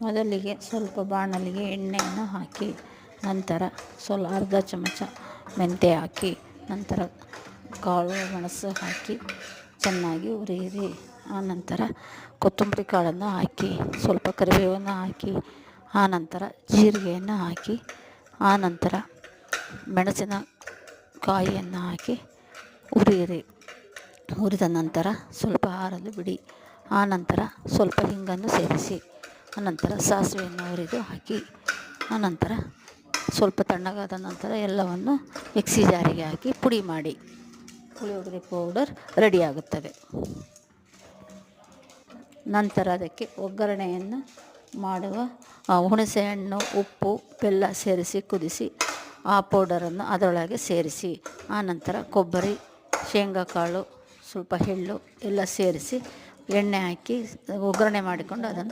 ಮೊದಲಿಗೆ ಸ್ವಲ್ಪ ಬಾಣಲಿಗೆ ಎಣ್ಣೆಯನ್ನು ಹಾಕಿ, ನಂತರ ಅರ್ಧ ಚಮಚ ಮೆಂತ್ಯ ಹಾಕಿ, ನಂತರ ಕಾಳು ಮೆಣಸು ಹಾಕಿ ಚೆನ್ನಾಗಿ ಹುರಿಯಿರಿ. ಆನಂತರ ಕೊತ್ತಂಬರಿ ಕಾಳನ್ನು ಹಾಕಿ, ಸ್ವಲ್ಪ ಕರಿಬೇವನ್ನು ಹಾಕಿ, ಆನಂತರ ಜೀರಿಗೆಯನ್ನು ಹಾಕಿ, ಆನಂತರ ಮೆಣಸಿನ ಕಾಯಿಯನ್ನು ಹಾಕಿ ಹುರಿಯಿರಿ. ಹುರಿದ ನಂತರ ಸ್ವಲ್ಪ ಆರಲು ಬಿಡಿ. ಆನಂತರ ಸ್ವಲ್ಪ ಹಿಂಗನ್ನು ಸೇರಿಸಿ, ಆನಂತರ ಸಾಸಿವೆಯನ್ನು ಹುರಿದು ಹಾಕಿ, ಆನಂತರ ಸ್ವಲ್ಪ ತಣ್ಣಗಾದ ನಂತರ ಎಲ್ಲವನ್ನು ಮಿಕ್ಸಿ ಜಾರಿಗೆ ಹಾಕಿ ಪುಡಿ ಮಾಡಿ ಪುಳಿಯೋಗರೆ ಪೌಡರ್ ರೆಡಿಯಾಗುತ್ತದೆ. ನಂತರ ಅದಕ್ಕೆ ಒಗ್ಗರಣೆಯನ್ನು ಮಾಡುವ ಹುಣಸೆಹಣ್ಣು, ಉಪ್ಪು, ಬೆಲ್ಲ ಸೇರಿಸಿ ಕುದಿಸಿ ಆ ಪೌಡರನ್ನು ಅದರೊಳಗೆ ಸೇರಿಸಿ, ಆನಂತರ ಕೊಬ್ಬರಿ, ಶೇಂಗಾ ಕಾಳು, ಸ್ವಲ್ಪ ಎಳ್ಳು ಎಲ್ಲ ಸೇರಿಸಿ ಎಣ್ಣೆ ಹಾಕಿ ಒಗ್ಗರಣೆ ಮಾಡಿಕೊಂಡು ಅದನ್ನು